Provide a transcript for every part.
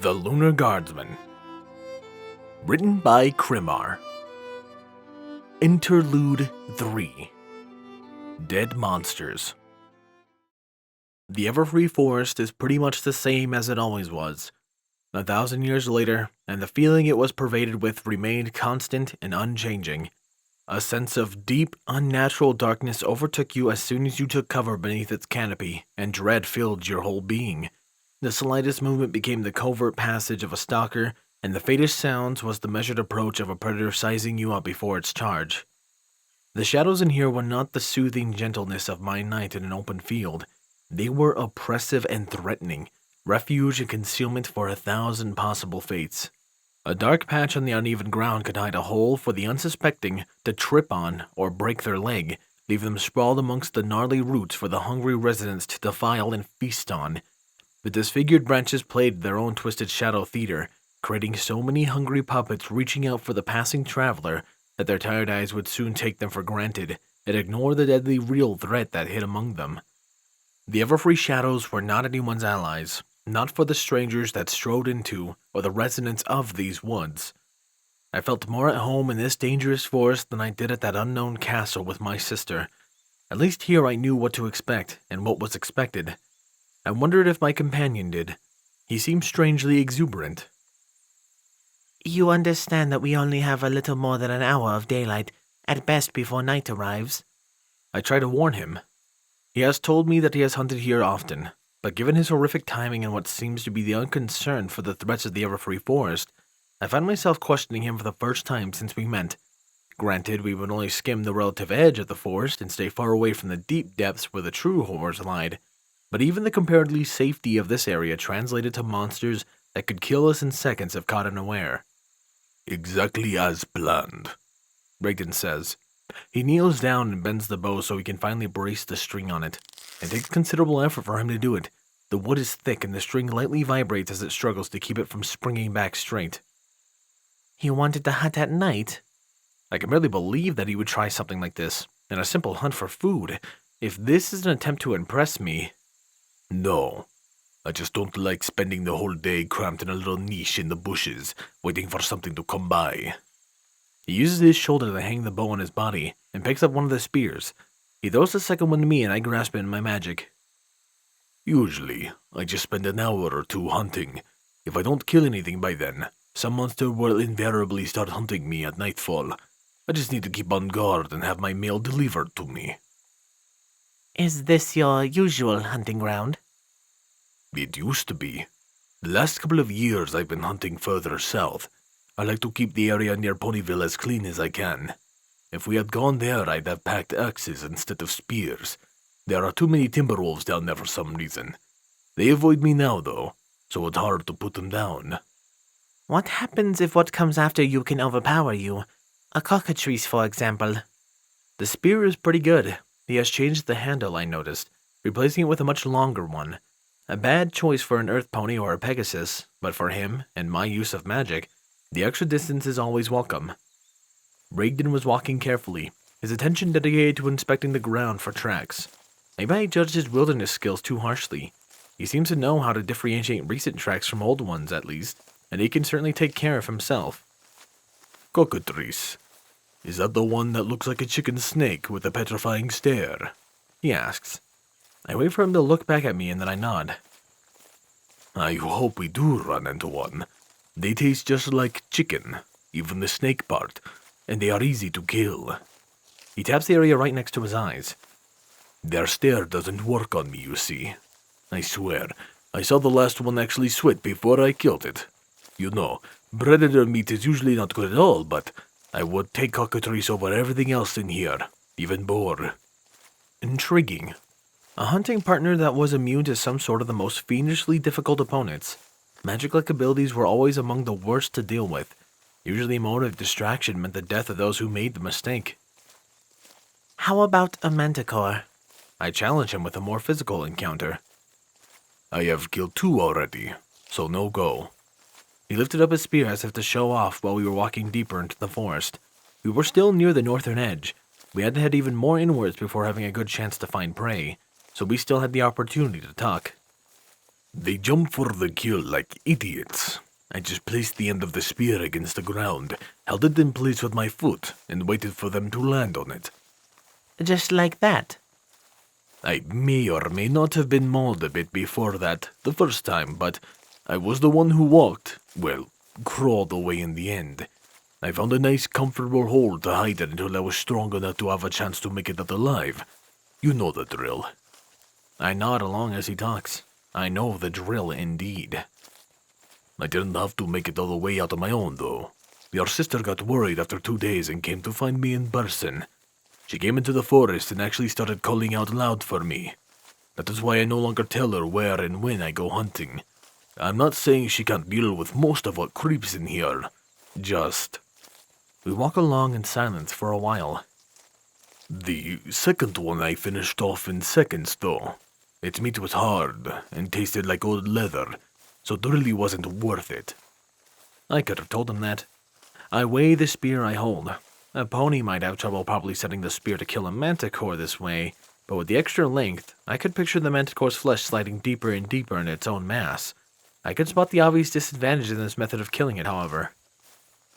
The Lunar Guardsman. Written by Krimar. Interlude 3. Dead Monsters. The Everfree Forest is pretty much the same as it always was. 1,000 years later, and the feeling it was pervaded with remained constant and unchanging. A sense of deep, unnatural darkness overtook you as soon as you took cover beneath its canopy, and dread filled your whole being. The slightest movement became the covert passage of a stalker, and the faintest sounds was the measured approach of a predator sizing you up before its charge. The shadows in here were not the soothing gentleness of my night in an open field. They were oppressive and threatening, refuge and concealment for 1,000 possible fates. A dark patch on the uneven ground could hide a hole for the unsuspecting to trip on or break their leg, leave them sprawled amongst the gnarly roots for the hungry residents to defile and feast on. The disfigured branches played their own twisted shadow theater, creating so many hungry puppets reaching out for the passing traveler that their tired eyes would soon take them for granted and ignore the deadly real threat that hid among them. The Everfree shadows were not anyone's allies, not for the strangers that strode into or the residents of these woods. I felt more at home in this dangerous forest than I did at that unknown castle with my sister. At least here I knew what to expect and what was expected. I wondered if my companion did. He seemed strangely exuberant. You understand that we only have a little more than an hour of daylight, at best before night arrives. I try to warn him. He has told me that he has hunted here often, but given his horrific timing and what seems to be the unconcern for the threats of the Everfree Forest, I find myself questioning him for the first time since we met. Granted, we would only skim the relative edge of the forest and stay far away from the deep depths where the true horrors lied, but even the comparatively safety of this area translated to monsters that could kill us in seconds if caught unaware. Exactly as planned, Rigdon says. He kneels down and bends the bow so he can finally brace the string on it. It takes considerable effort for him to do it. The wood is thick and the string lightly vibrates as it struggles to keep it from springing back straight. You wanted to hunt at night? I can barely believe that he would try something like this, and a simple hunt for food. If this is an attempt to impress me... No. I just don't like spending the whole day cramped in a little niche in the bushes, waiting for something to come by. He uses his shoulder to hang the bow on his body, and picks up one of the spears. He throws the second one to me and I grasp it in my magic. Usually, I just spend an hour or two hunting. If I don't kill anything by then, some monster will invariably start hunting me at nightfall. I just need to keep on guard and have my meal delivered to me. Is this your usual hunting ground? It used to be. The last couple of years I've been hunting further south. I like to keep the area near Ponyville as clean as I can. If we had gone there, I'd have packed axes instead of spears. There are too many timber wolves down there for some reason. They avoid me now, though, so it's hard to put them down. What happens if what comes after you can overpower you? A cockatrice, for example. The spear is pretty good. He has changed the handle, I noticed, replacing it with a much longer one. A bad choice for an earth pony or a Pegasus, but for him, and my use of magic, the extra distance is always welcome. Rigdon was walking carefully, his attention dedicated to inspecting the ground for tracks. Maybe I judged his wilderness skills too harshly. He seems to know how to differentiate recent tracks from old ones, at least, and he can certainly take care of himself. Cockatrice. Is that the one that looks like a chicken snake with a petrifying stare? He asks. I wait for him to look back at me and then I nod. I hope we do run into one. They taste just like chicken, even the snake part, and they are easy to kill. He taps the area right next to his eyes. Their stare doesn't work on me, you see. I swear, I saw the last one actually sweat before I killed it. You know, predator meat is usually not good at all, but I would take cockatrice over everything else in here, even boar. Intriguing. A hunting partner that was immune to some sort of the most fiendishly difficult opponents. Magic-like abilities were always among the worst to deal with. Usually motive distraction meant the death of those who made the mistake. How about a manticore? I challenge him with a more physical encounter. I have killed 2 already, so no go. He lifted up his spear as if to show off while we were walking deeper into the forest. We were still near the northern edge. We had to head even more inwards before having a good chance to find prey, so we still had the opportunity to talk. They jump for the kill like idiots. I just placed the end of the spear against the ground, held it in place with my foot, and waited for them to land on it. Just like that? I may or may not have been mauled a bit before that, the first time, but I was the one who walked, well, crawled away in the end. I found a nice comfortable hole to hide it until I was strong enough to have a chance to make it out alive. You know the drill. I nod along as he talks. I know the drill indeed. I didn't have to make it all the way out on my own, though. Your sister got worried after 2 days and came to find me in person. She came into the forest and actually started calling out loud for me. That is why I no longer tell her where and when I go hunting. I'm not saying she can't deal with most of what creeps in here. Just... We walk along in silence for a while. The second one I finished off in seconds, though. Its meat was hard and tasted like old leather, so it really wasn't worth it. I could have told him that. I weigh the spear I hold. A pony might have trouble probably setting the spear to kill a manticore this way, but with the extra length, I could picture the manticore's flesh sliding deeper and deeper in its own mass. I could spot the obvious disadvantage in this method of killing it, however.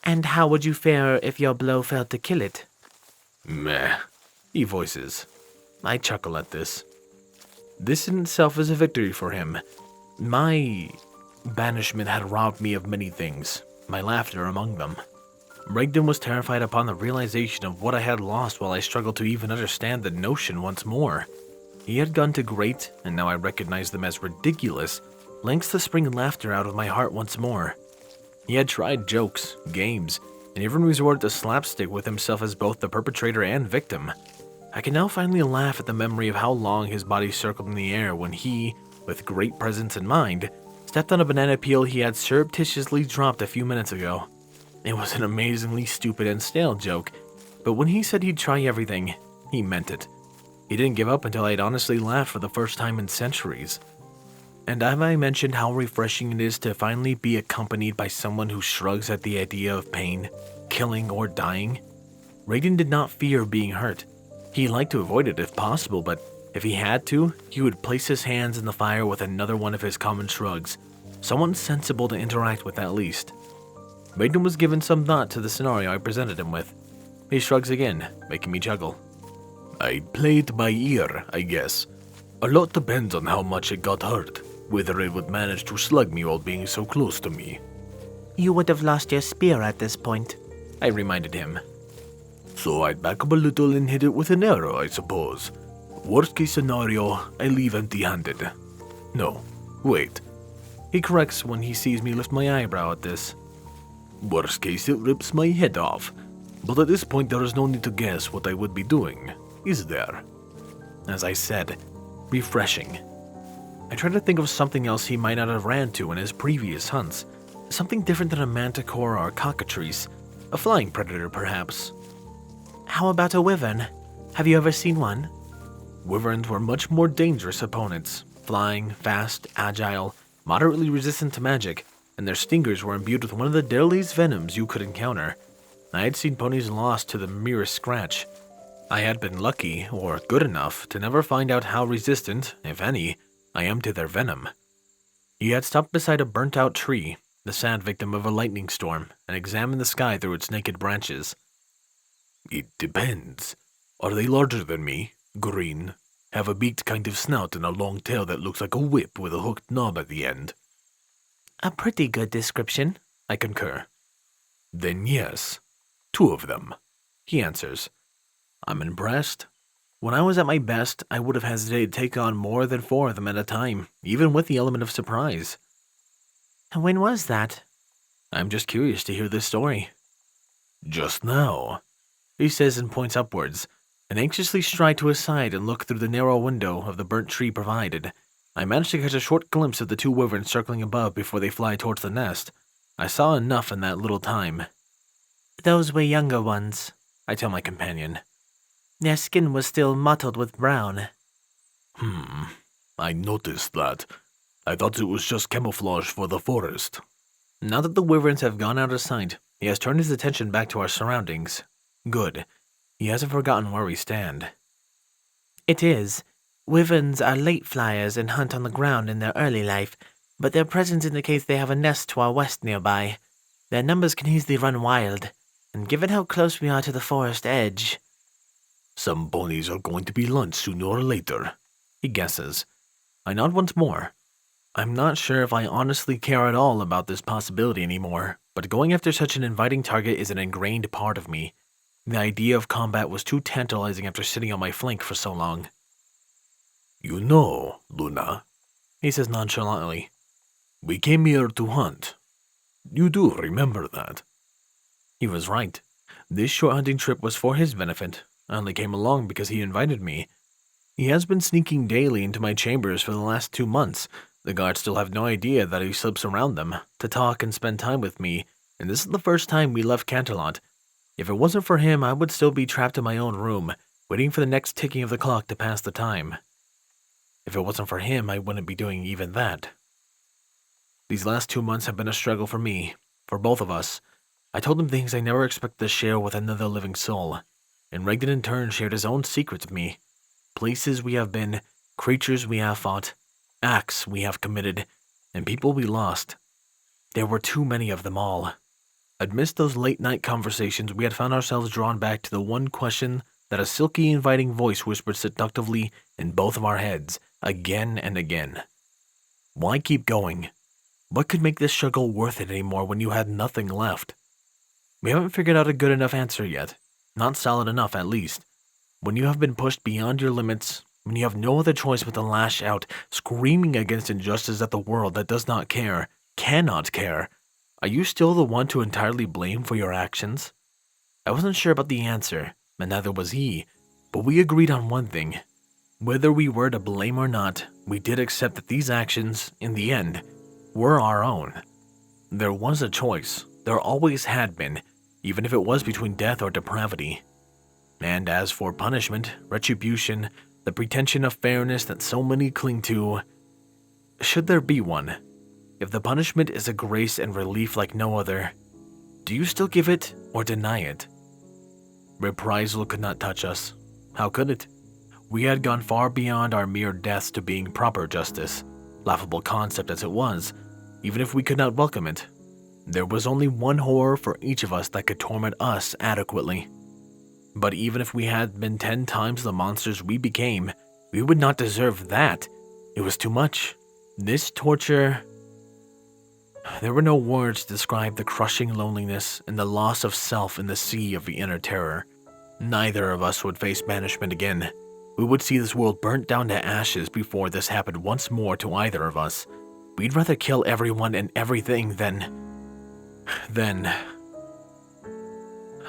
And how would you fare if your blow failed to kill it? Meh, he voices. I chuckle at this. This in itself is a victory for him. My banishment had robbed me of many things, my laughter among them. Rigdon was terrified upon the realization of what I had lost while I struggled to even understand the notion once more. He had gone to great, and now I recognized them as ridiculous, lengths to spring laughter out of my heart once more. He had tried jokes, games, and even resorted to slapstick with himself as both the perpetrator and victim. I can now finally laugh at the memory of how long his body circled in the air when he, with great presence in mind, stepped on a banana peel he had surreptitiously dropped a few minutes ago. It was an amazingly stupid and stale joke, but when he said he'd try everything, he meant it. He didn't give up until I had honestly laughed for the first time in centuries. And have I mentioned how refreshing it is to finally be accompanied by someone who shrugs at the idea of pain, killing, or dying? Raiden did not fear being hurt. He liked to avoid it if possible, but if he had to, he would place his hands in the fire with another one of his common shrugs, someone sensible to interact with at least. Raiden was given some thought to the scenario I presented him with. He shrugs again, making me chuckle. I play it by ear, I guess. A lot depends on how much it got hurt, whether it would manage to slug me while being so close to me. You would have lost your spear at this point, I reminded him. So I'd back up a little and hit it with an arrow, I suppose. Worst case scenario, I leave empty-handed. No, wait. He corrects when he sees me lift my eyebrow at this. Worst case, it rips my head off. But at this point, there is no need to guess what I would be doing, is there? As I said, refreshing. I tried to think of something else he might not have ran to in his previous hunts. Something different than a manticore or a cockatrice. A flying predator, perhaps. How about a wyvern? Have you ever seen one? Wyverns were much more dangerous opponents. Flying, fast, agile, moderately resistant to magic, and their stingers were imbued with one of the deadliest venoms you could encounter. I had seen ponies lost to the merest scratch. I had been lucky, or good enough, to never find out how resistant, if any, I am to their venom. He had stopped beside a burnt-out tree, the sad victim of a lightning storm, and examined the sky through its naked branches. It depends. Are they larger than me? Green? Have a beaked kind of snout and a long tail that looks like a whip with a hooked knob at the end? A pretty good description, I concur. Then yes. 2 of them, he answers. I'm impressed. When I was at my best, I would have hesitated to take on more than 4 of them at a time, even with the element of surprise. When was that? I'm just curious to hear this story. Just now, he says and points upwards, and anxiously stride to his side and look through the narrow window of the burnt tree provided. I managed to catch a short glimpse of the 2 wyverns circling above before they fly towards the nest. I saw enough in that little time. Those were younger ones, I tell my companion. Their skin was still mottled with brown. I noticed that. I thought it was just camouflage for the forest. Now that the wyverns have gone out of sight, he has turned his attention back to our surroundings. Good. He hasn't forgotten where we stand. It is. Wyverns are late flyers and hunt on the ground in their early life, but their presence indicates they have a nest to our west nearby. Their numbers can easily run wild, and given how close we are to the forest edge... Some ponies are going to be lunch sooner or later, he guesses. I nod once more. I'm not sure if I honestly care at all about this possibility anymore, but going after such an inviting target is an ingrained part of me. The idea of combat was too tantalizing after sitting on my flank for so long. You know, Luna, he says nonchalantly, we came here to hunt. You do remember that? He was right. This short hunting trip was for his benefit. I only came along because he invited me. He has been sneaking daily into my chambers for the last 2 months. The guards still have no idea that he slips around them to talk and spend time with me, and this is the first time we left Canterlot. If it wasn't for him, I would still be trapped in my own room, waiting for the next ticking of the clock to pass the time. If it wasn't for him, I wouldn't be doing even that. These last 2 months have been a struggle for me, for both of us. I told him things I never expected to share with another living soul, and Regden in turn shared his own secrets with me. Places we have been, creatures we have fought, acts we have committed, and people we lost. There were too many of them all. Amidst those late-night conversations, we had found ourselves drawn back to the one question that a silky, inviting voice whispered seductively in both of our heads, again and again. Why keep going? What could make this struggle worth it anymore when you had nothing left? We haven't figured out a good enough answer yet. Not solid enough, at least. When you have been pushed beyond your limits, when you have no other choice but to lash out, screaming against injustice at the world that does not care, cannot care, are you still the one to entirely blame for your actions? I wasn't sure about the answer, and neither was he, but we agreed on one thing. Whether we were to blame or not, we did accept that these actions, in the end, were our own. There was a choice. There always had been, even if it was between death or depravity. And as for punishment, retribution, the pretension of fairness that so many cling to, should there be one, if the punishment is a grace and relief like no other, do you still give it or deny it? Reprisal could not touch us. How could it? We had gone far beyond our mere deaths to being proper justice, laughable concept as it was, even if we could not welcome it. There was only one horror for each of us that could torment us adequately. But even if we had been 10 times the monsters we became, we would not deserve that. It was too much. This torture... There were no words to describe the crushing loneliness and the loss of self in the sea of the inner terror. Neither of us would face banishment again. We would see this world burnt down to ashes before this happened once more to either of us. We'd rather kill everyone and everything than...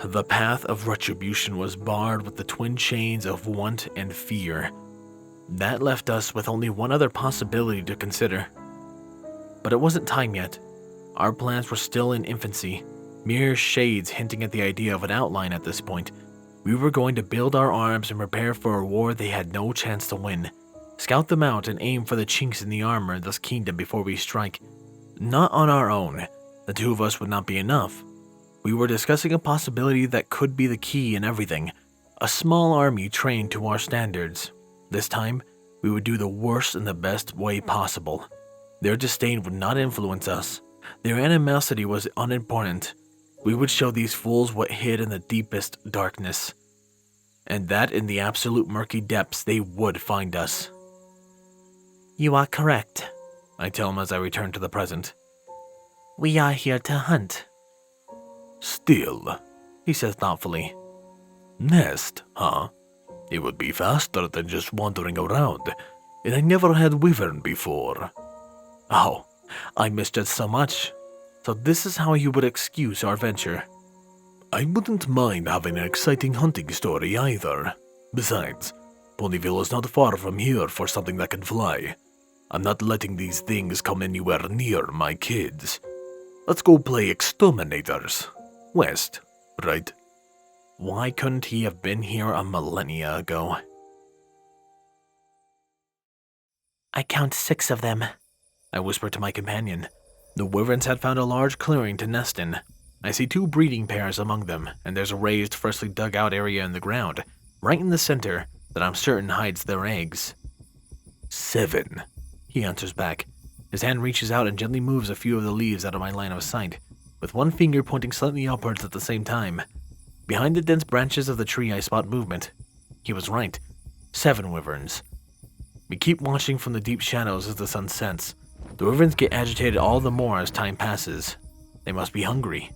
The path of retribution was barred with the twin chains of want and fear. That left us with only one other possibility to consider. But it wasn't time yet. Our plans were still in infancy, mere shades hinting at the idea of an outline at this point. We were going to build our arms and prepare for a war they had no chance to win. Scout them out and aim for the chinks in the armor of this kingdom before we strike. Not on our own. The two of us would not be enough. We were discussing a possibility that could be the key in everything. A small army trained to our standards. This time, we would do the worst in the best way possible. Their disdain would not influence us. Their animosity was unimportant. We would show these fools what hid in the deepest darkness. And that in the absolute murky depths they would find us. You are correct, I tell him as I return to the present. We are here to hunt. Still, he says thoughtfully. Nest, huh? It would be faster than just wandering around, and I never had wyvern before. Oh, I misjudged so much. So this is how you would excuse our venture. I wouldn't mind having an exciting hunting story either. Besides, Ponyville is not far from here for something that can fly. I'm not letting these things come anywhere near my kids. Let's go play exterminators. West, right? Why couldn't he have been here a millennia ago? I count 6 of them, I whispered to my companion. The wyverns had found a large clearing to nest in. I see 2 breeding pairs among them, and there's a raised, freshly dug out area in the ground, right in the center, that I'm certain hides their eggs. 7, he answers back. His hand reaches out and gently moves a few of the leaves out of my line of sight, with one finger pointing slightly upwards at the same time. Behind the dense branches of the tree I spot movement. He was right. 7 wyverns. We keep watching from the deep shadows as the sun sets. The wyverns get agitated all the more as time passes. They must be hungry.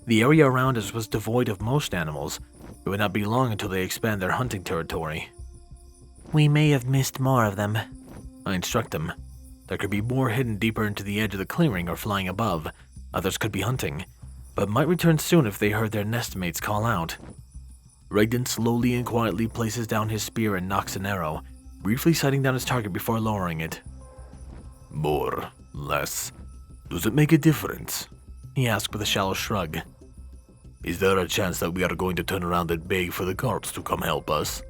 The area around us was devoid of most animals. It would not be long until they expand their hunting territory. We may have missed more of them, I instruct them. There could be more hidden deeper into the edge of the clearing or flying above. Others could be hunting, but might return soon if they heard their nestmates call out. Rigdon slowly and quietly places down his spear and nocks an arrow, briefly sighting down his target before lowering it. More, less. Does it make a difference? He asked with a shallow shrug. Is there a chance that we are going to turn around and beg for the guards to come help us?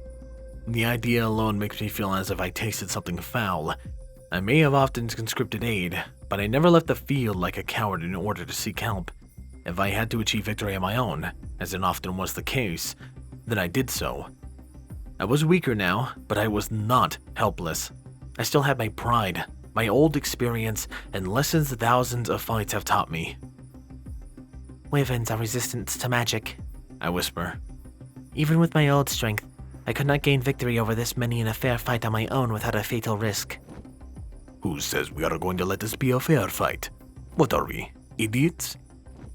The idea alone makes me feel as if I tasted something foul. I may have often conscripted aid, but I never left the field like a coward in order to seek help. If I had to achieve victory on my own, as it often was the case, then I did so. I was weaker now, but I was not helpless. I still had my pride, my old experience, and lessons thousands of fights have taught me. Wyverns are resistant to magic, I whisper. Even with my old strength, I could not gain victory over this many in a fair fight on my own without a fatal risk. Who says we are going to let this be a fair fight? What are we, idiots?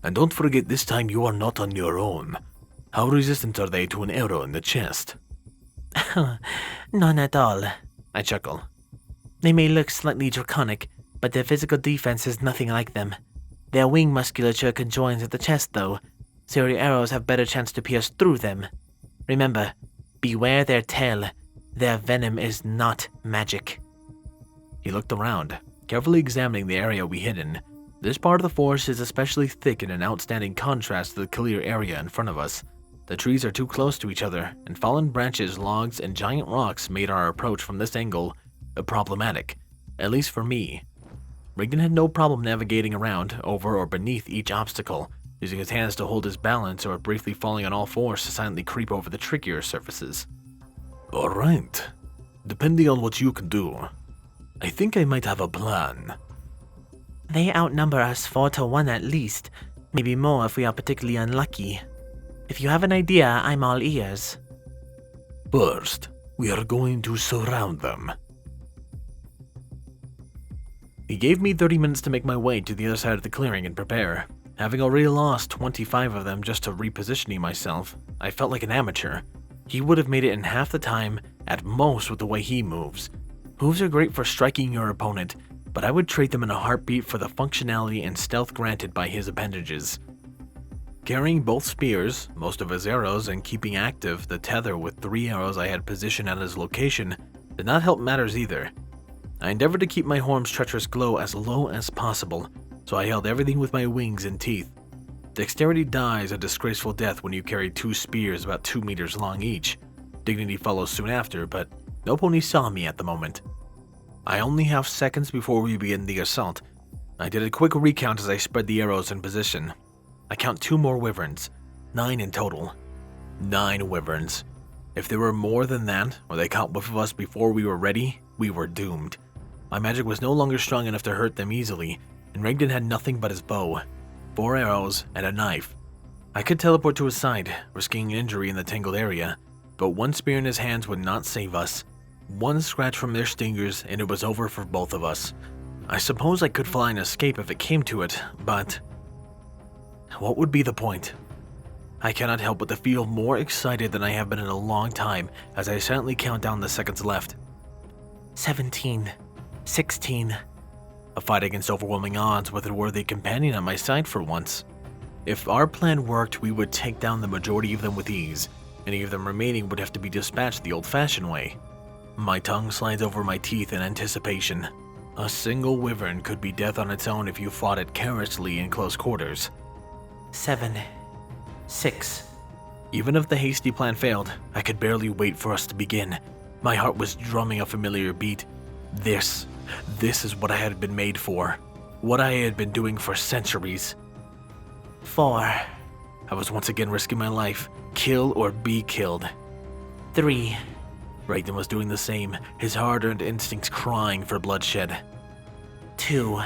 And don't forget this time you are not on your own. How resistant are they to an arrow in the chest? None at all, I chuckle. They may look slightly draconic, but their physical defense is nothing like them. Their wing musculature conjoins at the chest though, so your arrows have better chance to pierce through them. Remember, beware their tail. Their venom is not magic. He looked around, carefully examining the area we hid in. This part of the forest is especially thick in an outstanding contrast to the clear area in front of us. The trees are too close to each other, and fallen branches, logs, and giant rocks made our approach from this angle problematic, at least for me. Rigdon had no problem navigating around, over, or beneath each obstacle, using his hands to hold his balance or briefly falling on all fours to silently creep over the trickier surfaces. Alright, depending on what you can do, I think I might have a plan. They outnumber us 4-1 at least, maybe more if we are particularly unlucky. If you have an idea, I'm all ears. First, we are going to surround them. He gave me 30 minutes to make my way to the other side of the clearing and prepare. Having already lost 25 of them just to repositioning myself, I felt like an amateur. He would have made it in half the time, at most with the way he moves. Hooves are great for striking your opponent, but I would trade them in a heartbeat for the functionality and stealth granted by his appendages. Carrying both spears, most of his arrows, and keeping active the tether with 3 arrows I had positioned at his location did not help matters either. I endeavored to keep my horn's treacherous glow as low as possible, so I held everything with my wings and teeth. Dexterity dies a disgraceful death when you carry 2 spears about 2 meters long each. Dignity follows soon after, but no pony saw me at the moment. I only have seconds before we begin the assault. I did a quick recount as I spread the arrows in position. I count 2 more wyverns, 9 in total. 9 wyverns. If there were more than that, or they caught both of us before we were ready, we were doomed. My magic was no longer strong enough to hurt them easily, and Rigdon had nothing but his bow, 4 arrows, and a knife. I could teleport to his side, risking an injury in the tangled area, but 1 spear in his hands would not save us. 1 scratch from their stingers, and it was over for both of us. I suppose I could fly and escape if it came to it, but what would be the point? I cannot help but to feel more excited than I have been in a long time as I silently count down the seconds left. 17, 16. A fight against overwhelming odds with a worthy companion at my side for once. If our plan worked, we would take down the majority of them with ease. Any of them remaining would have to be dispatched the old-fashioned way. My tongue slides over my teeth in anticipation. A single wyvern could be death on its own if you fought it carelessly in close quarters. 7, 6. Even if the hasty plan failed, I could barely wait for us to begin. My heart was drumming a familiar beat. This is what I had been made for. What I had been doing for centuries. 4. I was once again risking my life. Kill or be killed. 3, Raiden was doing the same, his hard-earned instincts crying for bloodshed. 2.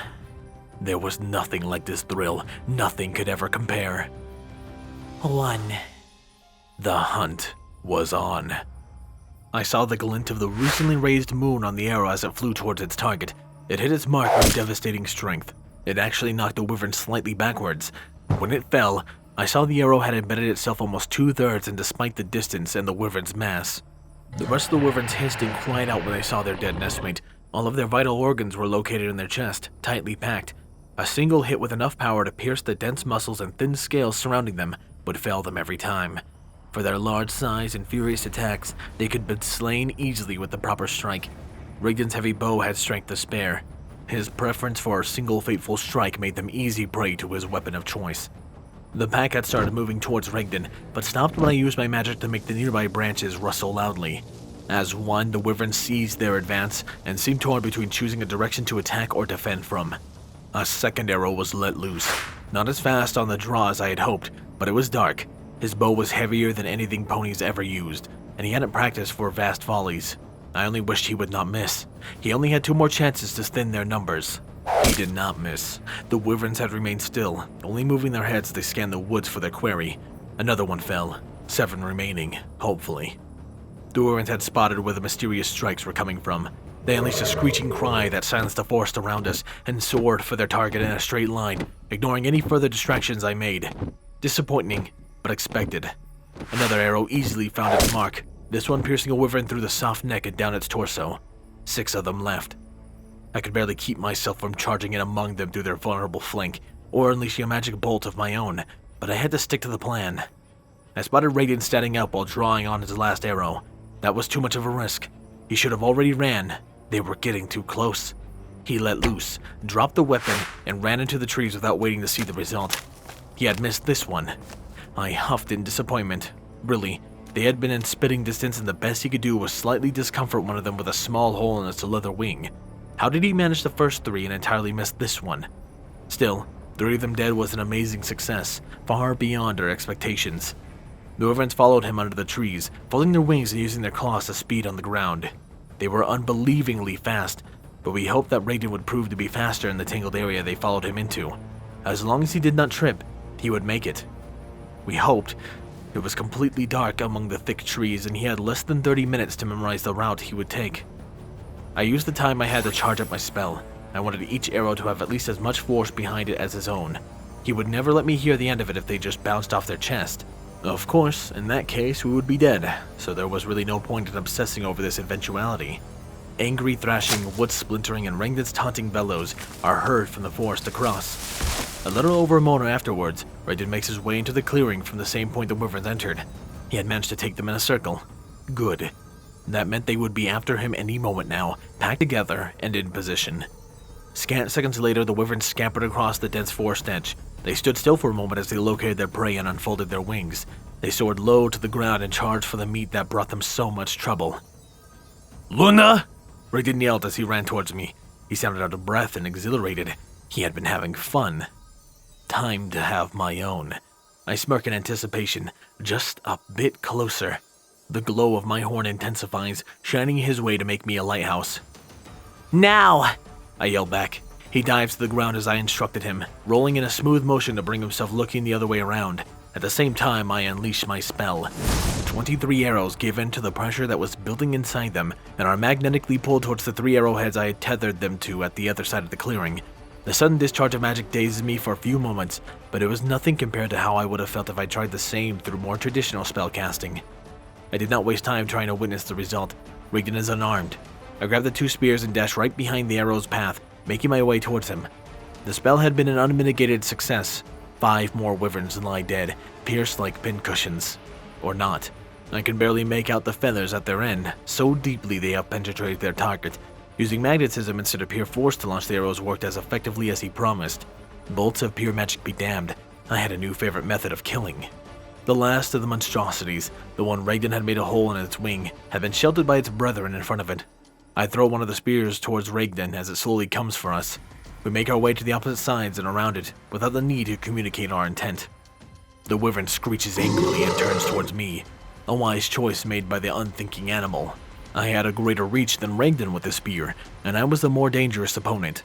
There was nothing like this thrill. Nothing could ever compare. 1. The hunt was on. I saw the glint of the recently raised moon on the arrow as it flew towards its target. It hit its mark with devastating strength. It actually knocked the wyvern slightly backwards. When it fell, I saw the arrow had embedded itself almost 2/3 in despite the distance and the wyvern's mass. The rest of the wyverns hissed and cried out when they saw their dead nestmate. All of their vital organs were located in their chest, tightly packed. A single hit with enough power to pierce the dense muscles and thin scales surrounding them would fail them every time. For their large size and furious attacks, they could be slain easily with the proper strike. Raiden's heavy bow had strength to spare. His preference for a single fateful strike made them easy prey to his weapon of choice. The pack had started moving towards Raiden, but stopped when I used my magic to make the nearby branches rustle loudly. As one, the wyverns seized their advance and seemed torn between choosing a direction to attack or defend from. A second arrow was let loose. Not as fast on the draw as I had hoped, but it was dark. His bow was heavier than anything ponies ever used, and he hadn't practiced for vast volleys. I only wished he would not miss. He only had 2 more chances to thin their numbers. He did not miss. The wyverns had remained still, only moving their heads as they scanned the woods for their quarry. Another one fell, 7 remaining, hopefully. The wyverns had spotted where the mysterious strikes were coming from. They unleashed a screeching cry that silenced the forest around us and soared for their target in a straight line, ignoring any further distractions I made. Disappointing, but expected. Another arrow easily found its mark, this one piercing a wyvern through the soft neck and down its torso. 6 of them left. I could barely keep myself from charging in among them through their vulnerable flank, or unleashing a magic bolt of my own, but I had to stick to the plan. I spotted Raiden standing up while drawing on his last arrow. That was too much of a risk. He should have already ran. They were getting too close. He let loose, dropped the weapon, and ran into the trees without waiting to see the result. He had missed this one. I huffed in disappointment. Really, they had been in spitting distance, and the best he could do was slightly discomfort one of them with a small hole in its leather wing. How did he manage the first 3 and entirely miss this one? Still, 3 of them dead was an amazing success, far beyond our expectations. The wyverns followed him under the trees, folding their wings and using their claws to speed on the ground. They were unbelievingly fast, but we hoped that Raiden would prove to be faster in the tangled area they followed him into. As long as he did not trip, he would make it. We hoped. It was completely dark among the thick trees, and he had less than 30 minutes to memorize the route he would take. I used the time I had to charge up my spell. I wanted each arrow to have at least as much force behind it as his own. He would never let me hear the end of it if they just bounced off their chest. Of course, in that case we would be dead, so there was really no point in obsessing over this eventuality. Angry thrashing, wood splintering, and Raiden's taunting bellows are heard from the forest across. A little over a moment afterwards, Raiden makes his way into the clearing from the same point the wyverns entered. He had managed to take them in a circle. Good. That meant they would be after him any moment now, packed together and in position. Scant seconds later, the wyverns scampered across the dense forest edge. They stood still for a moment as they located their prey and unfolded their wings. They soared low to the ground and charged for the meat that brought them so much trouble. "Lunar!" Raiden yelled as he ran towards me. He sounded out of breath and exhilarated. He had been having fun. Time to have my own. I smirk in anticipation, just a bit closer. The glow of my horn intensifies, shining his way to make me a lighthouse. "Now!" I yell back. He dives to the ground as I instructed him, rolling in a smooth motion to bring himself looking the other way around. At the same time, I unleash my spell. 23 arrows give in to the pressure that was building inside them and are magnetically pulled towards the 3 arrowheads I had tethered them to at the other side of the clearing. The sudden discharge of magic dazes me for a few moments, but it was nothing compared to how I would have felt if I tried the same through more traditional spellcasting. I did not waste time trying to witness the result. Raiden is unarmed. I grabbed the 2 spears and dashed right behind the arrow's path, making my way towards him. The spell had been an unmitigated success. 5 more wyverns lie dead, pierced like pincushions. Or not. I can barely make out the feathers at their end, so deeply they have penetrated their target. Using magnetism instead of pure force to launch the arrows worked as effectively as he promised. Bolts of pure magic be damned. I had a new favorite method of killing. The last of the monstrosities, the one Raiden had made a hole in its wing, had been sheltered by its brethren in front of it. I throw one of the spears towards Raiden as it slowly comes for us. We make our way to the opposite sides and around it, without the need to communicate our intent. The wyvern screeches angrily and turns towards me, a wise choice made by the unthinking animal. I had a greater reach than Ragden with his spear, and I was the more dangerous opponent.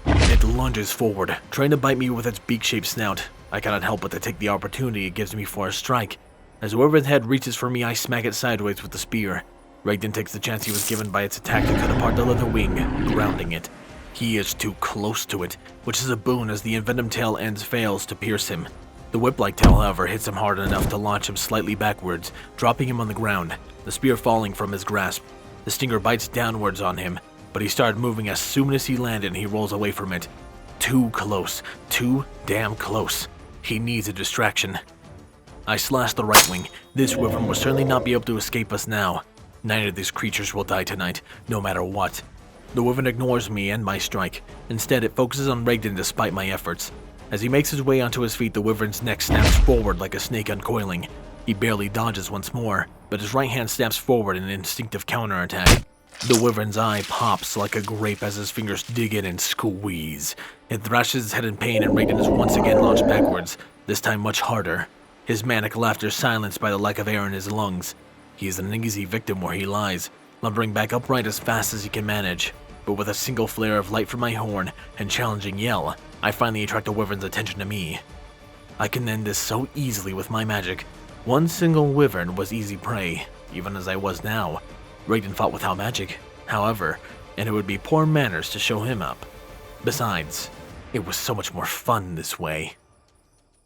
It lunges forward, trying to bite me with its beak-shaped snout. I cannot help but to take the opportunity it gives me for a strike. As the wyvern's head reaches for me, I smack it sideways with the spear. Ragden takes the chance he was given by its attack to cut apart the leather wing, grounding it. He is too close to it, which is a boon as the envenomed tail ends fails to pierce him. The whip-like tail, however, hits him hard enough to launch him slightly backwards, dropping him on the ground, the spear falling from his grasp. The stinger bites downwards on him, but he started moving as soon as he landed and he rolls away from it. Too close. Too damn close. He needs a distraction. I slash the right wing. This wyvern will certainly not be able to escape us now. Neither of these creatures will die tonight, no matter what. The wyvern ignores me and my strike. Instead, it focuses on Ragden despite my efforts. As he makes his way onto his feet, the wyvern's neck snaps forward like a snake uncoiling. He barely dodges once more, but his right hand snaps forward in an instinctive counterattack. The wyvern's eye pops like a grape as his fingers dig in and squeeze. It thrashes his head in pain and Ragden is once again launched backwards, this time much harder. His manic laughter silenced by the lack of air in his lungs. He is an easy victim where he lies, lumbering back upright as fast as he can manage. But with a single flare of light from my horn and challenging yell, I finally attract the wyvern's attention to me. I can end this so easily with my magic. One single wyvern was easy prey, even as I was now. Ragden fought without magic, however, and it would be poor manners to show him up. Besides, it was so much more fun this way.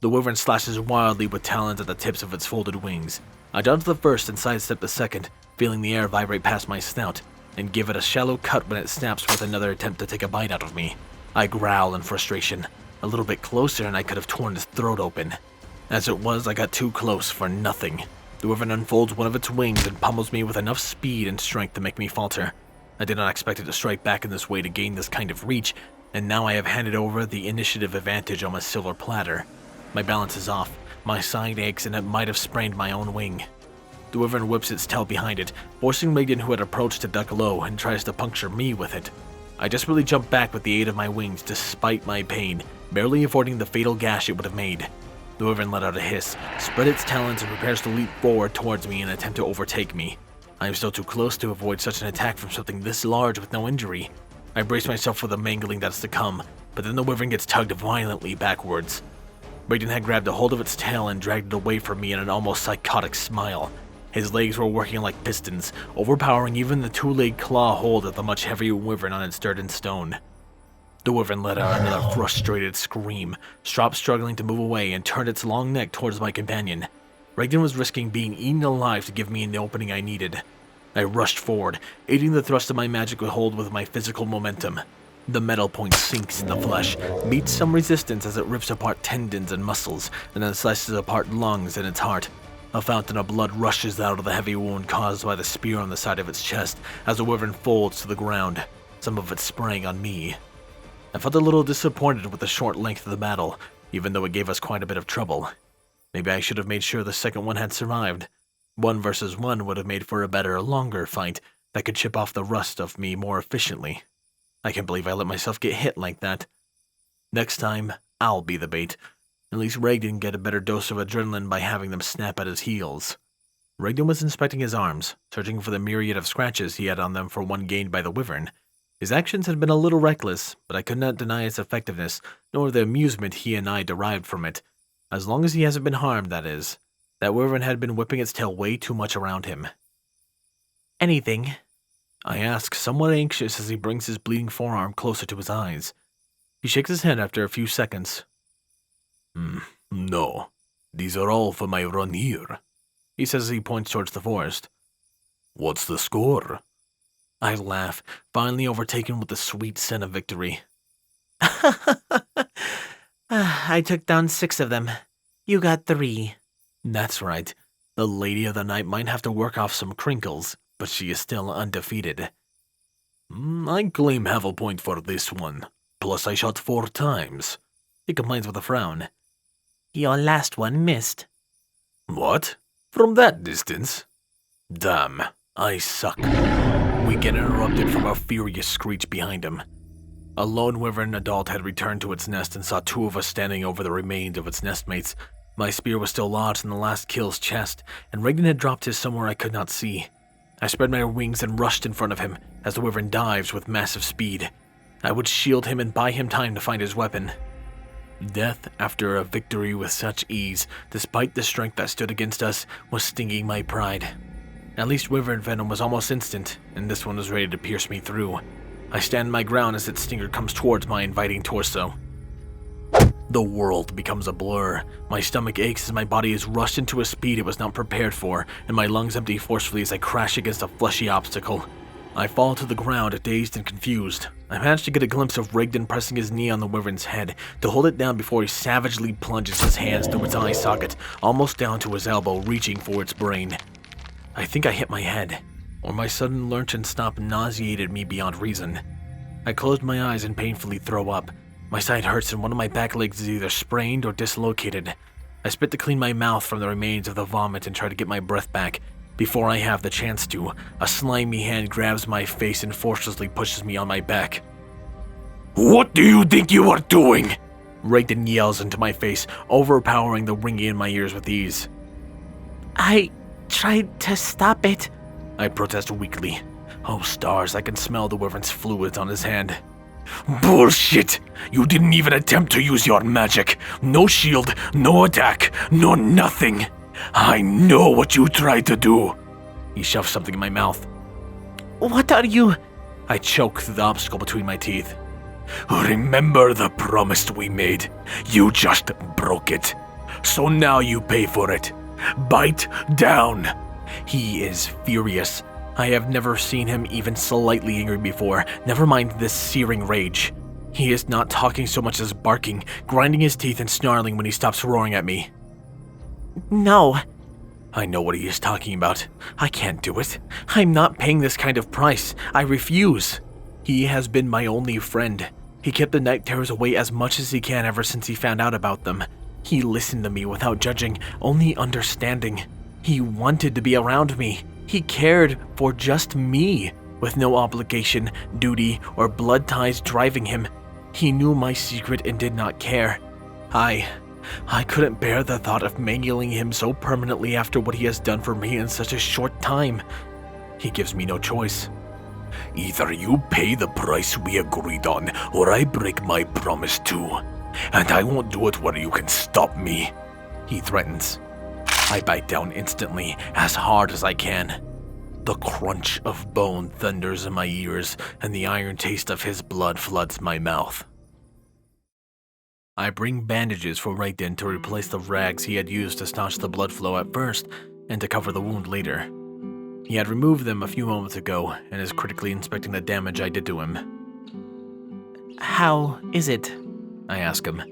The wyvern slashes wildly with talons at the tips of its folded wings. I dodge the first and sidestep the second, feeling the air vibrate past my snout, and give it a shallow cut when it snaps with another attempt to take a bite out of me. I growl in frustration. A little bit closer and I could have torn his throat open. As it was, I got too close for nothing. The wyvern unfolds one of its wings and pummels me with enough speed and strength to make me falter. I did not expect it to strike back in this way to gain this kind of reach, and now I have handed over the initiative advantage on a silver platter. My balance is off, my side aches, and it might have sprained my own wing. The wyvern whips its tail behind it, forcing Ragden, who had approached, to duck low and tries to puncture me with it. I desperately jump back with the aid of my wings despite my pain, barely avoiding the fatal gash it would have made. The wyvern let out a hiss, spread its talons, and prepares to leap forward towards me in an attempt to overtake me. I am still too close to avoid such an attack from something this large with no injury. I brace myself for the mangling that is to come, but then the wyvern gets tugged violently backwards. Ragden had grabbed a hold of its tail and dragged it away from me in an almost psychotic smile. His legs were working like pistons, overpowering even the two-legged claw hold of the much heavier wyvern on its sturdy stone. The wyvern let out another frustrated scream, stopped struggling to move away, and turned its long neck towards my companion. Ragden was risking being eaten alive to give me the opening I needed. I rushed forward, aiding the thrust of my magical hold with my physical momentum. The metal point sinks in the flesh, meets some resistance as it rips apart tendons and muscles, and then slices apart lungs and its heart. A fountain of blood rushes out of the heavy wound caused by the spear on the side of its chest as the wyvern folds to the ground, some of it spraying on me. I felt a little disappointed with the short length of the battle, even though it gave us quite a bit of trouble. Maybe I should have made sure the second one had survived. 1 versus 1 would have made for a better, longer fight that could chip off the rust of me more efficiently. I can't believe I let myself get hit like that. Next time, I'll be the bait. At least Ragden get a better dose of adrenaline by having them snap at his heels. Ragden was inspecting his arms, searching for the myriad of scratches he had on them for one gained by the wyvern. His actions had been a little reckless, but I could not deny its effectiveness, nor the amusement he and I derived from it. As long as he hasn't been harmed, that is. That wyvern had been whipping its tail way too much around him. Anything? I ask, somewhat anxious as he brings his bleeding forearm closer to his eyes. He shakes his head after a few seconds. No. These are all for my run here, he says as he points towards the forest. What's the score? I laugh, finally overtaken with the sweet scent of victory. I took down 6 of them. You got 3. That's right. The Lady of the Night might have to work off some crinkles, but she is still undefeated. I claim half a point for this one. Plus I shot 4 times. He complains with a frown. Your last one missed. What? From that distance? Damn, I suck. We get interrupted from a furious screech behind him. A lone wyvern adult had returned to its nest and saw 2 of us standing over the remains of its nestmates. My spear was still lodged in the last kill's chest, and Ragden had dropped his somewhere I could not see. I spread my wings and rushed in front of him as the wyvern dives with massive speed. I would shield him and buy him time to find his weapon. Death after a victory with such ease, despite the strength that stood against us, was stinging my pride. At least wyvern venom was almost instant, and this one was ready to pierce me through. I stand my ground as its stinger comes towards my inviting torso. The world becomes a blur. My stomach aches as my body is rushed into a speed it was not prepared for, and my lungs empty forcefully as I crash against a fleshy obstacle. I fall to the ground, dazed and confused. I manage to get a glimpse of Rigdon pressing his knee on the wyvern's head to hold it down before he savagely plunges his hands through its eye socket, almost down to his elbow, reaching for its brain. I think I hit my head, or my sudden lurch and stop nauseated me beyond reason. I closed my eyes and painfully throw up. My side hurts and one of my back legs is either sprained or dislocated. I spit to clean my mouth from the remains of the vomit and try to get my breath back. Before I have the chance to, a slimy hand grabs my face and forcefully pushes me on my back. "What do you think you are doing?" Rigdon yells into my face, overpowering the ringing in my ears with ease. I tried to stop it, I protest weakly. Oh stars, I can smell the wyvern's fluids on his hand. "Bullshit! You didn't even attempt to use your magic. No shield, no attack, no nothing. I know what you tried to do." He shoves something in my mouth. What are you? I choke through the obstacle between my teeth. "Remember the promise we made? You just broke it. So now you pay for it. Bite down." He is furious. I have never seen him even slightly angry before, never mind this searing rage. He is not talking so much as barking, grinding his teeth and snarling when he stops roaring at me. No. I know what he is talking about. I can't do it. I'm not paying this kind of price. I refuse. He has been my only friend. He kept the night terrors away as much as he can ever since he found out about them. He listened to me without judging, only understanding. He wanted to be around me. He cared for just me, with no obligation, duty, or blood ties driving him. He knew my secret and did not care. I couldn't bear the thought of mangling him so permanently after what he has done for me in such a short time. He gives me no choice. "Either you pay the price we agreed on, or I break my promise too. And I won't do it where you can stop me," he threatens. I bite down instantly, as hard as I can. The crunch of bone thunders in my ears, and the iron taste of his blood floods my mouth. I bring bandages for Rigdon to replace the rags he had used to staunch the blood flow at first, and to cover the wound later. He had removed them a few moments ago, and is critically inspecting the damage I did to him. How is it? I ask him.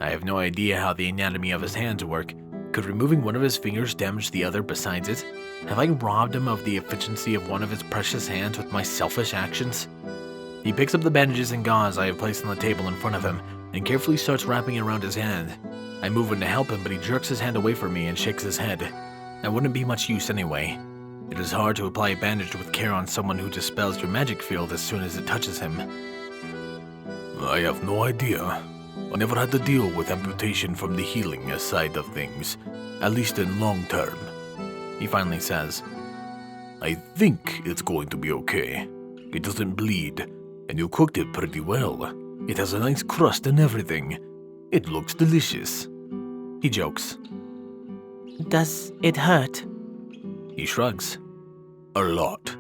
I have no idea how the anatomy of his hands work. Could removing one of his fingers damage the other besides it? Have I robbed him of the efficiency of one of his precious hands with my selfish actions? He picks up the bandages and gauze I have placed on the table in front of him, and carefully starts wrapping it around his hand. I move in to help him, but he jerks his hand away from me and shakes his head. That wouldn't be much use anyway. It is hard to apply a bandage with care on someone who dispels your magic field as soon as it touches him. "I have no idea. I never had to deal with amputation from the healing side of things, at least in long term," he finally says. "I think it's going to be okay. It doesn't bleed, and you cooked it pretty well. It has a nice crust and everything. It looks delicious." He jokes. Does it hurt? He shrugs. "A lot.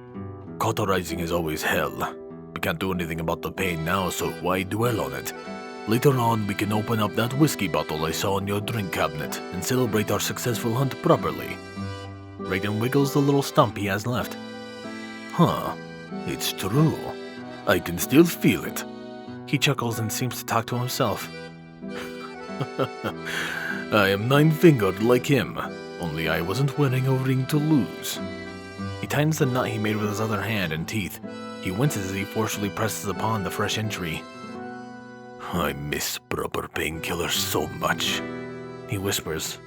Cauterizing is always hell. We can't do anything about the pain now, so why dwell on it? Later on, we can open up that whiskey bottle I saw in your drink cabinet and celebrate our successful hunt properly." Rigdon wiggles the little stump he has left. "Huh, it's true. I can still feel it." He chuckles and seems to talk to himself. "I am nine-fingered like him, only I wasn't wearing a ring to lose." He tightens the knot he made with his other hand and teeth. He winces as he forcefully presses upon the fresh injury. "I miss proper painkillers so much," he whispers,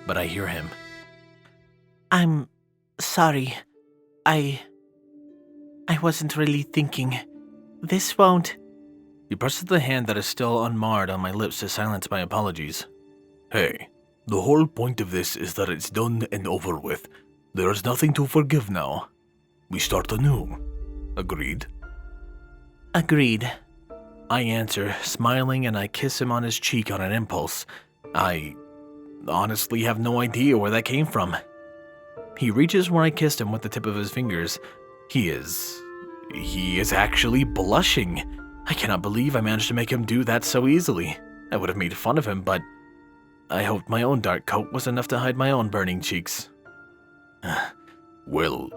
but I hear him. I'm sorry. I wasn't really thinking. This won't... He presses the hand that is still unmarred on my lips to silence my apologies. "Hey, the whole point of this is that it's done and over with. There is nothing to forgive now." we start anew. Agreed? Agreed. I answer, smiling, and I kiss him on his cheek on an impulse. I honestly have no idea where that came from. He reaches where I kissed him with the tip of his fingers. He is actually blushing. I cannot believe I managed to make him do that so easily. I would have made fun of him, but I hoped my own dark coat was enough to hide my own burning cheeks. Well,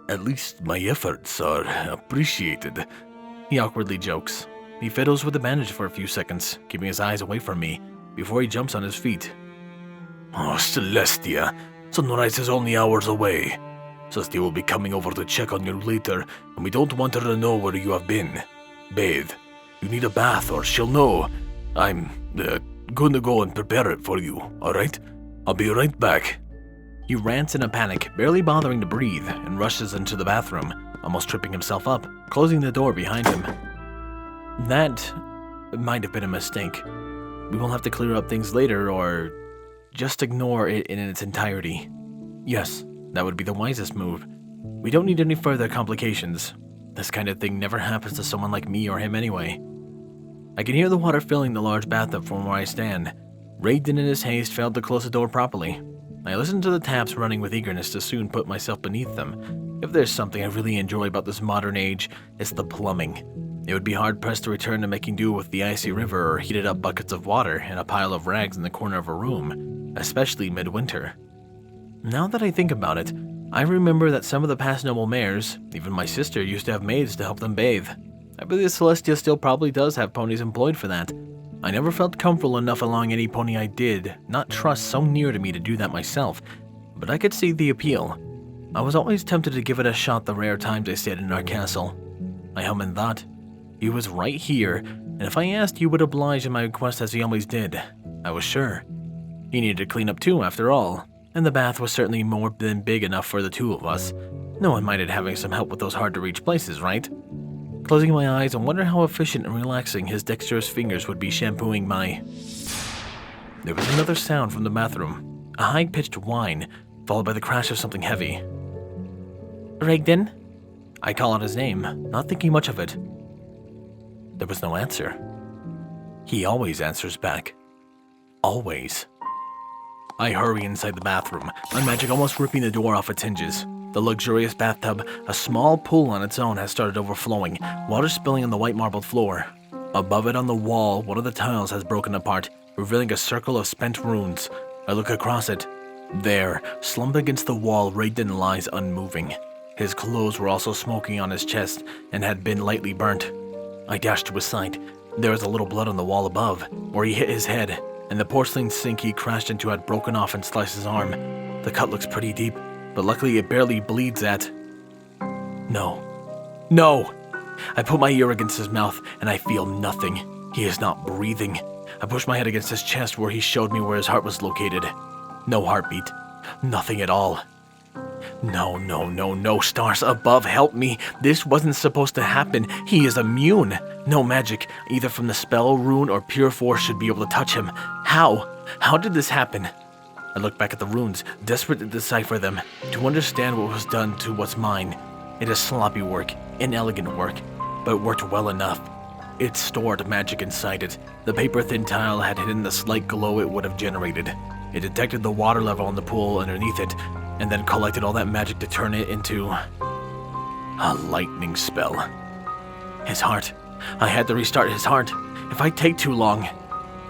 at least my efforts are appreciated, he awkwardly jokes. He fiddles with the bandage for a few seconds, keeping his eyes away from me, before he jumps on his feet. Oh, Celestia, sunrise is only hours away. Celestia will be coming over to check on you later, and we don't want her to know where you have been. Bathe. You need a bath or she'll know. I'm going to go and prepare it for you, alright? I'll be right back. He rants in a panic, barely bothering to breathe, and rushes into the bathroom, almost tripping himself up, closing the door behind him. That might have been a mistake. We will have to clear up things later, or just ignore it in its entirety. Yes, that would be the wisest move. We don't need any further complications. This kind of thing never happens to someone like me or him anyway. I can hear the water filling the large bathtub from where I stand. Raiden in his haste failed to close the door properly. I listen to the taps running with eagerness to soon put myself beneath them. If there's something I really enjoy about this modern age, it's the plumbing. It would be hard-pressed to return to making do with the icy river or heated up buckets of water and a pile of rags in the corner of a room, especially midwinter. Now that I think about it, I remember that some of the past noble mayors, even my sister, used to have maids to help them bathe. I believe Celestia still probably does have ponies employed for that. I never felt comfortable enough allowing any pony I did not trust so near to me to do that myself, but I could see the appeal. I was always tempted to give it a shot the rare times I stayed in our castle. I hum and thought, he was right here, and if I asked, you would oblige in my request as he always did. I was sure. He needed to clean up too, after all, and the bath was certainly more than big enough for the two of us. No one minded having some help with those hard-to-reach places, right? Closing my eyes, I wonder how efficient and relaxing his dexterous fingers would be shampooing my... There was another sound from the bathroom, a high-pitched whine, followed by the crash of something heavy. Raiden? I call out his name, not thinking much of it. There was no answer. He always answers back. Always. I hurry inside the bathroom, my magic almost ripping the door off its hinges. The luxurious bathtub, a small pool on its own, has started overflowing, water spilling on the white marbled floor. Above it on the wall, one of the tiles has broken apart, revealing a circle of spent runes. I look across it. There, slumped against the wall, Raiden lies unmoving. His clothes were also smoking on his chest and had been lightly burnt. I dash to his side. There is a little blood on the wall above, where he hit his head, and the porcelain sink he crashed into had broken off and sliced his arm. The cut looks pretty deep, but luckily it barely bleeds at... No. No! I put my ear against his mouth, and I feel nothing. He is not breathing. I push my head against his chest where he showed me where his heart was located. No heartbeat. Nothing at all. No, stars above, help me. This wasn't supposed to happen. He is immune. No magic, either from the spell, rune, or pure force should be able to touch him. How? How did this happen? I look back at the runes, desperate to decipher them, to understand what was done to what's mine. It is sloppy work, inelegant work, but it worked well enough. It stored magic inside it. The paper-thin tile had hidden the slight glow it would have generated. It detected the water level in the pool underneath it, and then collected all that magic to turn it into a lightning spell. His heart. I had to restart his heart. If I take too long...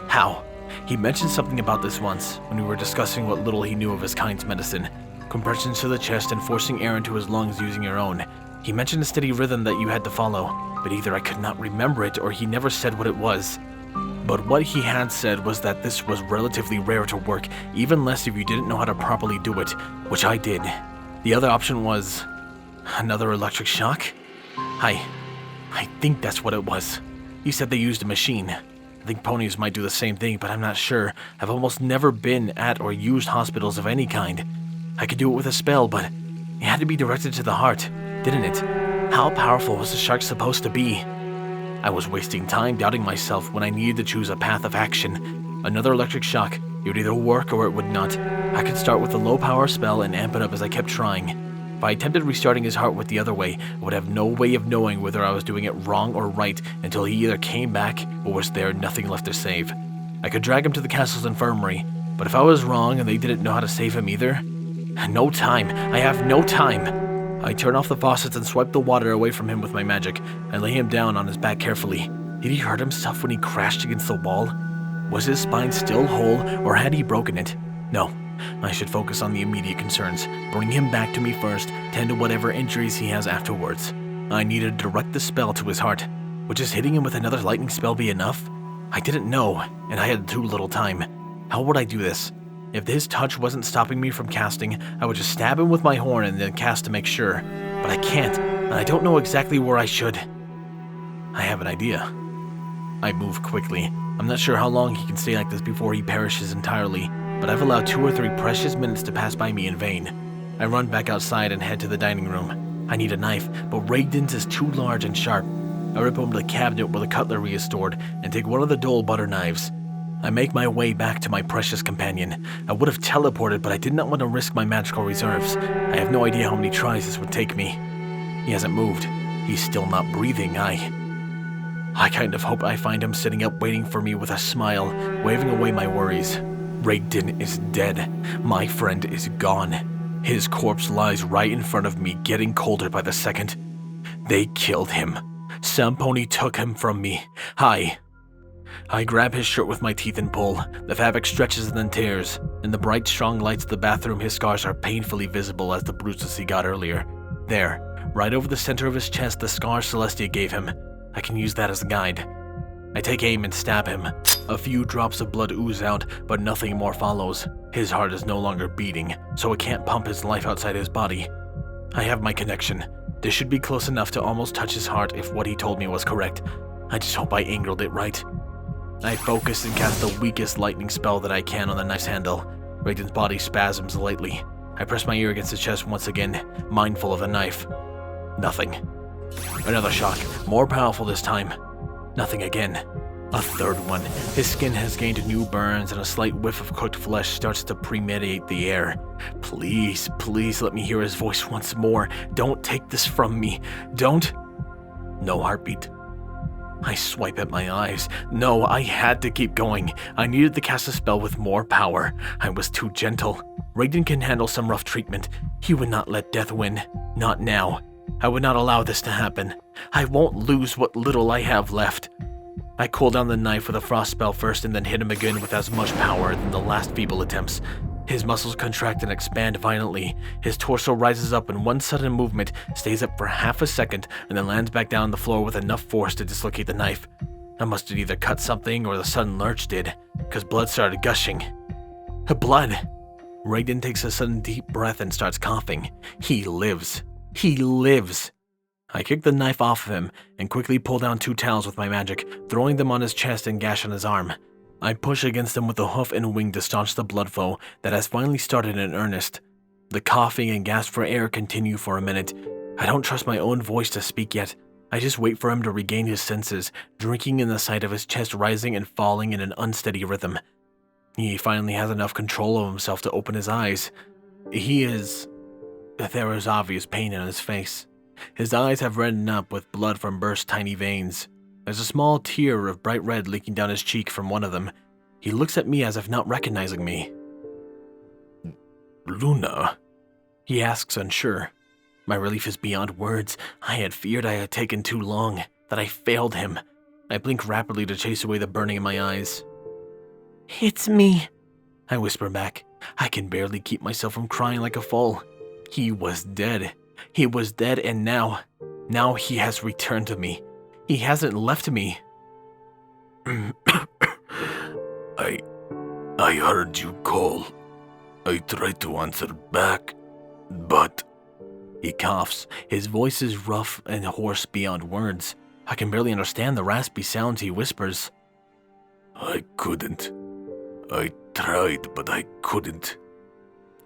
How? He mentioned something about this once, when we were discussing what little he knew of his kind's medicine. Compressions to the chest and forcing air into his lungs using your own. He mentioned a steady rhythm that you had to follow, but either I could not remember it or he never said what it was. But what he had said was that this was relatively rare to work, even less if you didn't know how to properly do it, which I did. The other option was... another electric shock? I think that's what it was. He said they used a machine. I think ponies might do the same thing, but I'm not sure. I've almost never been at or used hospitals of any kind. I could do it with a spell, but it had to be directed to the heart, didn't it? How powerful was the shark supposed to be? I was wasting time doubting myself when I needed to choose a path of action. Another electric shock. It would either work or it would not. I could start with a low-power spell and amp it up as I kept trying. If I attempted restarting his heart with the other way, I would have no way of knowing whether I was doing it wrong or right until he either came back or was there nothing left to save. I could drag him to the castle's infirmary, but if I was wrong and they didn't know how to save him either, no time. I have no time. I turn off the faucets and swipe the water away from him with my magic and lay him down on his back carefully. Did he hurt himself when he crashed against the wall? Was his spine still whole or had he broken it? No. I should focus on the immediate concerns. Bring him back to me first, tend to whatever injuries he has afterwards. I need to direct the spell to his heart. Would just hitting him with another lightning spell be enough? I didn't know, and I had too little time. How would I do this? If his touch wasn't stopping me from casting, I would just stab him with my horn and then cast to make sure. But I can't, and I don't know exactly where I should. I have an idea. I move quickly. I'm not sure how long he can stay like this before he perishes entirely, but I've allowed 2 or 3 precious minutes to pass by me in vain. I run back outside and head to the dining room. I need a knife, but Ragden's is too large and sharp. I rip open the cabinet where the cutlery is stored and take one of the dull butter knives. I make my way back to my precious companion. I would have teleported, but I did not want to risk my magical reserves. I have no idea how many tries this would take me. He hasn't moved. He's still not breathing. I kind of hope I find him sitting up waiting for me with a smile, waving away my worries. Ragden is dead. My friend is gone. His corpse lies right in front of me, getting colder by the second. They killed him. Samponi took him from me. I grab his shirt with my teeth and pull. The fabric stretches and then tears. In the bright, strong lights of the bathroom, his scars are painfully visible as the bruises he got earlier. There, right over the center of his chest, the scar Celestia gave him. I can use that as a guide. I take aim and stab him. A few drops of blood ooze out, but nothing more follows. His heart is no longer beating, so it can't pump his life outside his body. I have my connection. This should be close enough to almost touch his heart if what he told me was correct. I just hope I angled it right. I focus and cast the weakest lightning spell that I can on the knife's handle. Ragden's body spasms lightly. I press my ear against his chest once again, mindful of the knife. Nothing. Another shock, more powerful this time. Nothing again. A third one. His skin has gained new burns and a slight whiff of cooked flesh starts to premeditate the air. Please, please let me hear his voice once more. Don't take this from me. Don't. No heartbeat. I swipe at my eyes. No, I had to keep going. I needed to cast a spell with more power. I was too gentle. Ragden can handle some rough treatment. He would not let death win. Not now. I would not allow this to happen. I won't lose what little I have left. I cool down the knife with a frost spell first and then hit him again with as much power than the last feeble attempts. His muscles contract and expand violently. His torso rises up in one sudden movement, stays up for half a second, and then lands back down on the floor with enough force to dislocate the knife. I must have either cut something or the sudden lurch did, because blood started gushing. Blood! Ragden takes a sudden deep breath and starts coughing. He lives. He lives! I kick the knife off of him and quickly pull down 2 towels with my magic, throwing them on his chest and gash on his arm. I push against him with a hoof and wing to staunch the blood flow that has finally started in earnest. The coughing and gasp for air continue for a minute. I don't trust my own voice to speak yet. I just wait for him to regain his senses, drinking in the sight of his chest rising and falling in an unsteady rhythm. He finally has enough control of himself to open his eyes. There is obvious pain in his face. His eyes have reddened up with blood from burst tiny veins. There's a small tear of bright red leaking down his cheek from one of them. He looks at me as if not recognizing me. Lunar? He asks unsure. My relief is beyond words. I had feared I had taken too long, that I failed him. I blink rapidly to chase away the burning in my eyes. It's me, I whisper back. I can barely keep myself from crying like a fool. He was dead. He was dead, and now he has returned to me. He hasn't left me. I heard you call. I tried to answer back, but... He coughs. His voice is rough and hoarse beyond words. I can barely understand the raspy sounds he whispers. I couldn't. I tried, but I couldn't.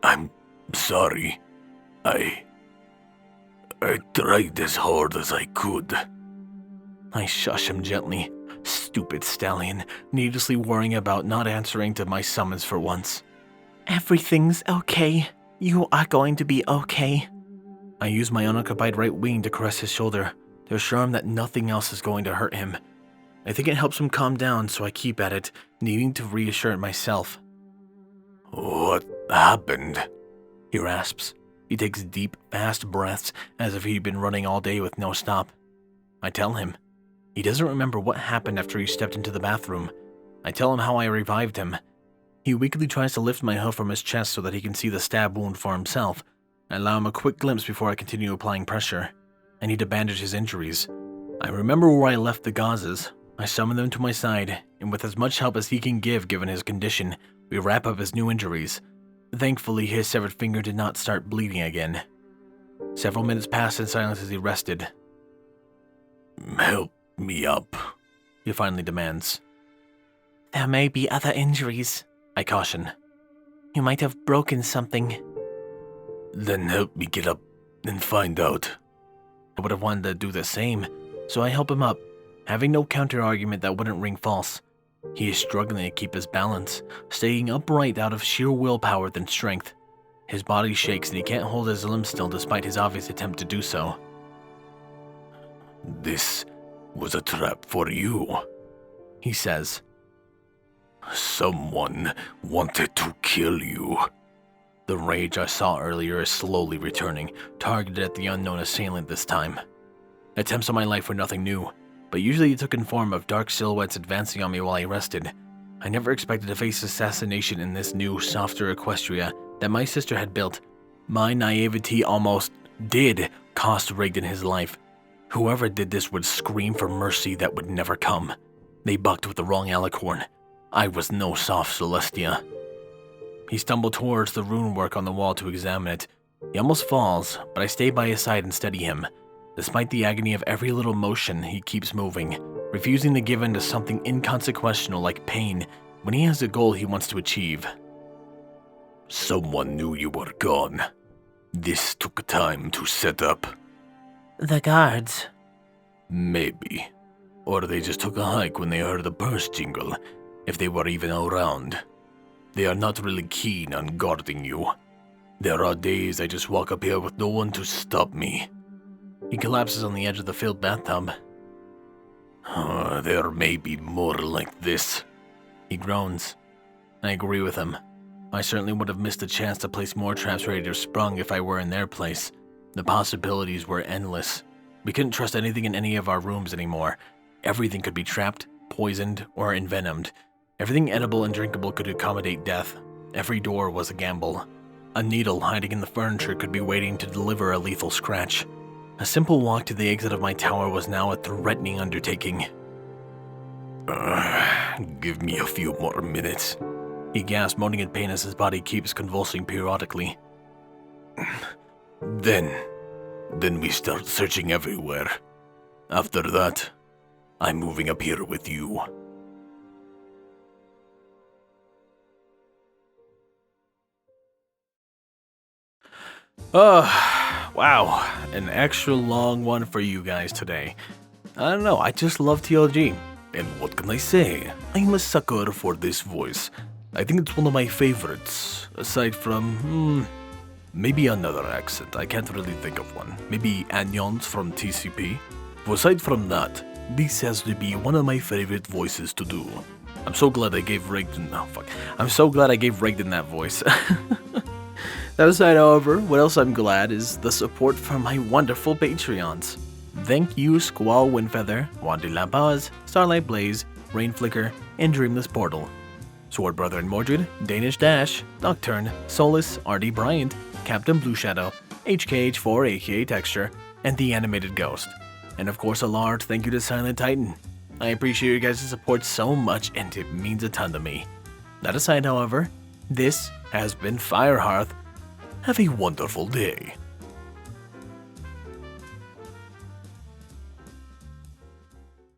I'm sorry. I tried as hard as I could. I shush him gently. Stupid stallion, needlessly worrying about not answering to my summons for once. Everything's okay. You are going to be okay. I use my unoccupied right wing to caress his shoulder, to assure him that nothing else is going to hurt him. I think it helps him calm down, so I keep at it, needing to reassure it myself. What happened? He rasps. He takes deep, fast breaths as if he'd been running all day with no stop. I tell him. He doesn't remember what happened after he stepped into the bathroom. I tell him how I revived him. He weakly tries to lift my hoof from his chest so that he can see the stab wound for himself. I allow him a quick glimpse before I continue applying pressure. I need to bandage his injuries. I remember where I left the gauzes. I summon them to my side, and with as much help as he can give given his condition, we wrap up his new injuries. Thankfully, his severed finger did not start bleeding again. Several minutes passed in silence as he rested. Help me up, he finally demands. There may be other injuries, I caution. You might have broken something. Then help me get up and find out. I would have wanted to do the same, so I help him up, having no counter-argument that wouldn't ring false. He is struggling to keep his balance, staying upright out of sheer willpower than strength. His body shakes and he can't hold his limbs still despite his obvious attempt to do so. This was a trap for you, he says. Someone wanted to kill you. The rage I saw earlier is slowly returning, targeted at the unknown assailant this time. Attempts on my life were nothing new, but usually it took in form of dark silhouettes advancing on me while I rested. I never expected to face assassination in this new, softer Equestria that my sister had built. My naivety almost did cost Rigdon his life. Whoever did this would scream for mercy that would never come. They bucked with the wrong alicorn. I was no soft Celestia. He stumbled towards the rune work on the wall to examine it. He almost falls, but I stay by his side and steady him. Despite the agony of every little motion, he keeps moving, refusing to give in to something inconsequential like pain when he has a goal he wants to achieve. Someone knew you were gone. This took time to set up. The guards. Maybe. Or they just took a hike when they heard the purse jingle, if they were even around. They are not really keen on guarding you. There are days I just walk up here with no one to stop me. He collapses on the edge of the filled bathtub. There may be more like this. He groans. I agree with him. I certainly would have missed a chance to place more traps ready to sprung if I were in their place. The possibilities were endless. We couldn't trust anything in any of our rooms anymore. Everything could be trapped, poisoned, or envenomed. Everything edible and drinkable could accommodate death. Every door was a gamble. A needle hiding in the furniture could be waiting to deliver a lethal scratch. A simple walk to the exit of my tower was now a threatening undertaking. Give me a few more minutes, he gasps, moaning in pain as his body keeps convulsing periodically. Then we start searching everywhere. After that, I'm moving up here with you. Wow, an extra long one for you guys today. I don't know, I just love TLG. And what can I say? I'm a sucker for this voice. I think it's one of my favorites, aside from, maybe another accent. I can't really think of one. Maybe Anyon's from TCP. But aside from that, this has to be one of my favorite voices to do. I'm so glad I gave Rigdon, I'm so glad I gave Rigdon that voice. That aside, however, what else I'm glad is the support from my wonderful Patreons. Thank you Squall, Windfeather, Wandy Lampaz, Starlight Blaze, Rainflicker, and Dreamless Portal. Sword Brother and Mordred, Danish Dash, Nocturne, Solus, RD Bryant, Captain Blueshadow, HKH4 aka Texture, and The Animated Ghost. And of course a large thank you to Silent Titan. I appreciate your guys' support so much and it means a ton to me. That aside, however, this has been Firehearth. Have a wonderful day.